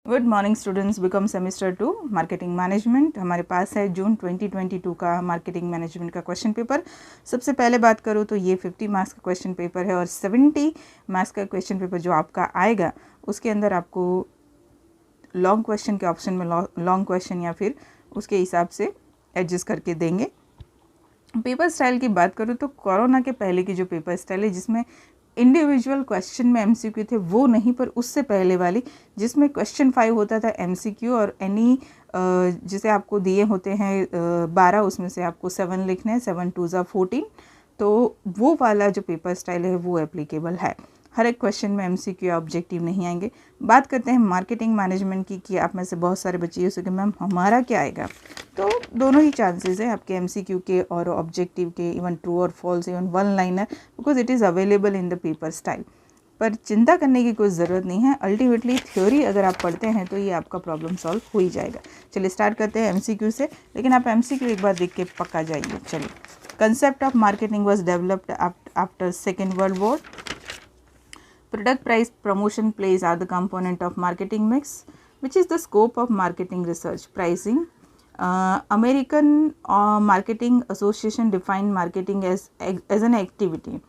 Good morning students, become semester 2 marketing management. हमारे पास है जून 2022 का मार्केटिंग मैनेजमेंट का क्वेश्चन पेपर। सबसे पहले बात करूँ तो ये 50 मार्क्स का क्वेश्चन पेपर है और 70 मार्क्स का क्वेश्चन पेपर जो आपका आएगा उसके अंदर आपको लॉन्ग क्वेश्चन के ऑप्शन में लॉन्ग क्वेश्चन या फिर उसके हिसाब से एडजस्ट करके देंगे। पेपर स्टाइल की बात करूँ तो कोरोना के पहले की जो पेपर स्टाइल है जिसमें इंडिविजुअल क्वेश्चन में एमसीक्यू थे वो नहीं, पर उससे पहले वाली जिसमें क्वेश्चन 5 होता था एमसीक्यू और एनी जिसे आपको दिए होते हैं 12 उसमें से आपको 7 लिखने हैं, 7 2 ज़ा 14, तो वो वाला जो पेपर स्टाइल है वो एप्लीकेबल है। हर एक क्वेश्चन में एमसीक्यू ऑब्जेक्टिव नहीं आएंगे। बात करते हैं मार्केटिंग मैनेजमेंट की कि आप में से बहुत सारे बच्चे ये सोचे मैम हमारा क्या आएगा, तो दोनों ही चांसेस है आपके एमसीक्यू के और ऑब्जेक्टिव के, इवन ट्रू और false, even one liner, because it is available in the paper style. पर चिंता करने की कोई ज़रूरत नहीं है। अल्टीमेटली थ्योरी अगर आप पढ़ते हैं तो ये आपका प्रॉब्लम सॉल्व हो ही जाएगा। चलिए स्टार्ट करते हैं एमसीक्यू से, लेकिन आप एमसीक्यू एक बार देख के पक्का जाइए। चलिए, concept of marketing was developed after second world war. Product price promotion plays are the component of marketing mix, which is the scope of marketing research. Pricing. American Marketing Association defined marketing as an activity.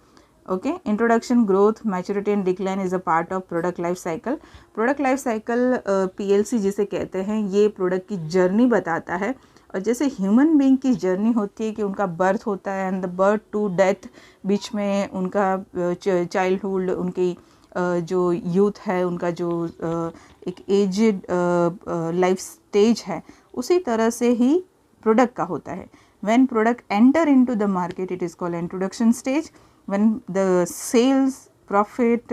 Okay. Introduction, growth, maturity and decline is a part of product life cycle. Product life cycle PLC जिसे कहते हैं, ये product की journey बताता है। और जैसे human being की जर्नी होती है कि उनका बर्थ होता है and the birth to death, बीच में उनका चाइल्डहुड, उनकी जो यूथ है, उनका जो एक एजेड लाइफ स्टेज है, उसी तरह से ही प्रोडक्ट का होता है। When product enter into the market it is called introduction stage. When the sales, profit,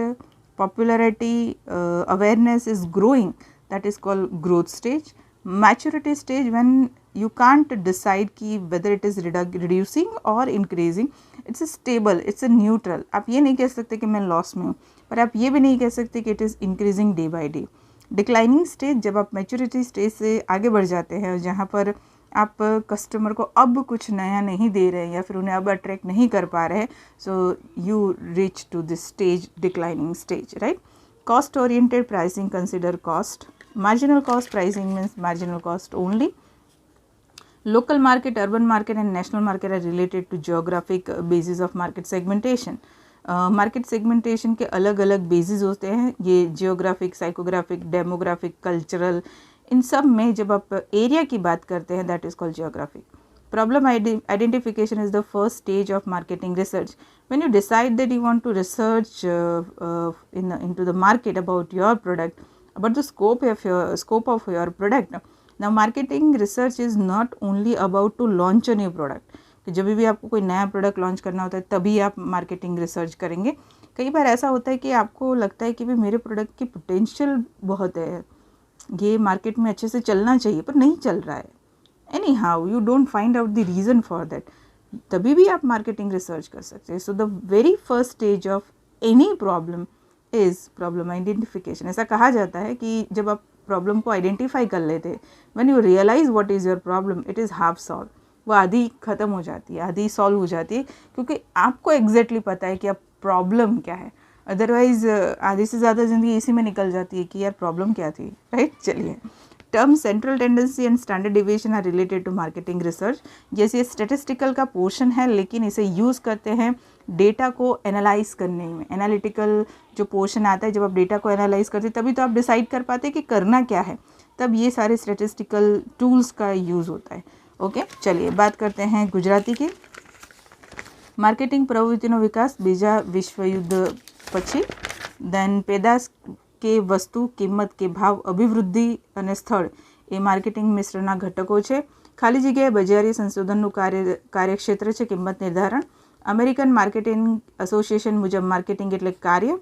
popularity, awareness is growing, that is called growth stage. Maturity stage, when you can't decide कि whether it is reducing or increasing, it's a stable, it's a neutral. आप ये नहीं कह सकते कि मैं loss में हूँ, पर आप ये भी नहीं कह सकते कि it is increasing day by day. Declining stage, जब आप मैच्योरिटी स्टेज से आगे बढ़ जाते हैं और जहाँ पर आप कस्टमर को अब कुछ नया नहीं दे रहे हैं या फिर उन्हें अब अट्रैक्ट नहीं कर पा रहे हैं, so you reach to this stage, declining stage, right. Cost oriented pricing consider cost. Marginal cost pricing means marginal cost only. Local market, urban market and national market are related to geographic basis of market segmentation. Market segmentation के अलग अलग basis होते हैं, ये geographic, psychographic, demographic, cultural, इन सब में जब आप एरिया की बात करते हैं that is called geographic. Problem identification is the first stage of marketing research. When you decide that you want to research into the market about your product, about the scope of your product. Now marketing research is not only about to launch a new product. कि जब भी आपको कोई नया product launch करना होता है तभी आप मार्केटिंग रिसर्च करेंगे. कई बार ऐसा होता है कि आपको लगता है कि भाई मेरे प्रोडक्ट की पोटेंशियल बहुत है, ये मार्केट में अच्छे से चलना चाहिए, पर नहीं चल रहा है. Any how you don't find out the reason for that, तभी भी आप मार्केटिंग रिसर्च कर सकते हैं. So the very first stage of any problem is problem identification. ऐसा कहा जाता है कि जब आप प्रॉब्लम को आइडेंटिफाई कर लेते, when you realize what is your problem, it is half solve. वो आधी ख़त्म हो जाती है, आधी सॉल्व हो जाती है, क्योंकि आपको एग्जैक्टली पता है कि अब प्रॉब्लम क्या है. अदरवाइज आधी से ज़्यादा ज़िंदगी इसी में निकल जाती है कि यार प्रॉब्लम क्या थी, राइट. चलिए, term central tendency and standard deviation are related to marketing research. जैसे स्टेटिस्टिकल का पोर्शन है, लेकिन इसे यूज़ करते हैं डेटा को एनालाइज करने में. एनालिटिकल जो पोर्शन आता है, जब आप डेटा को एनालाइज करते तभी तो आप डिसाइड कर पाते कि करना क्या है, तब ये सारे स्टेटिस्टिकल टूल्स का यूज़ होता है. ओके, चलिए बात करते हैं गुजराती की. માર્કેટિંગ પ્રવૃત્તિનો વિકાસ બીજા વિશ્વયુદ્ધ પછી. દેન પેદાશ કે વસ્તુ, કિંમત કે ભાવ, અભિવૃદ્ધિ અને સ્થળ એ માર્કેટિંગ મિશ્રના ઘટકો છે. ખાલી જગ્યાએ બજારી સંશોધનનું કાર્યક્ષેત્ર છે કિંમત નિર્ધારણ. અમેરિકન માર્કેટિંગ એસોસિએશન મુજબ માર્કેટિંગ એટલે કાર્ય.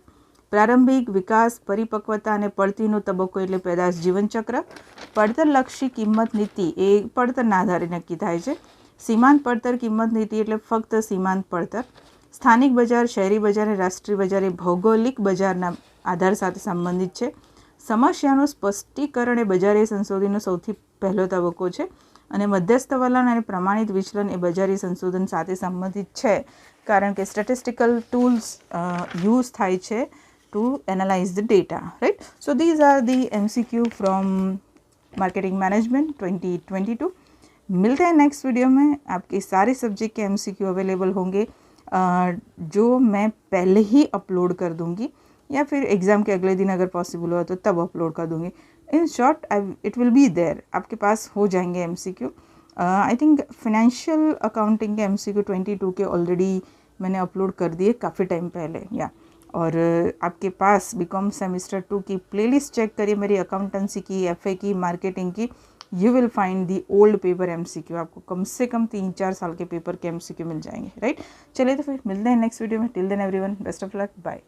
પ્રારંભિક વિકાસ, પરિપક્વતા અને પડતીનો તબક્કો એટલે પેદાશ જીવનચક્ર. પડતરલક્ષી કિંમત નીતિ એ પડતરના આધારે નક્કી થાય છે. सीमांत પડતર કિંમત નીતિ એટલે ફક્ત સીમાંત પડતર. સ્થાનિક બજાર, શહેરી બજાર અને રાષ્ટ્રીય બજાર એ ભૌગોલિક બજારના આધાર સાથે સંબંધિત છે. સમસ્યાનું સ્પષ્ટીકરણ એ બજારી સંશોધનનો સૌથી પહેલો તબક્કો છે અને મધ્યસ્થ વલણ અને પ્રમાણિત વિચલન એ બજારી સંશોધન સાથે સંબંધિત છે, કારણ કે સ્ટેટિસ્ટિકલ ટૂલ્સ યુઝ થાય છે to analyze the data, right? So these are the MCQ from marketing management 2022. मिलते हैं नेक्स्ट वीडियो में. आपके सारे सब्जेक्ट के MCQ अवेलेबल होंगे जो मैं पहले ही अपलोड कर दूंगी या फिर एग्ज़ाम के अगले दिन अगर पॉसिबल हो तो तब अपलोड कर दूंगी. In short it will be there, आपके पास हो जाएंगे MCQ. I think financial accounting के MCQ 22 के ऑलरेडी मैंने अपलोड कर दिए काफ़ी टाइम पहले या. और आपके पास बीकॉम सेमेस्टर 2 की प्लेलिस्ट चेक करिए मेरी अकाउंटेंसी की, FA की, मार्केटिंग की. You will find the old paper MCQ. आपको कम से कम 3-4 साल के पेपर के MCQ मिल जाएंगे, राइट? चलिए तो फिर मिलते हैं नेक्स्ट वीडियो में. Till then everyone, best of luck, bye.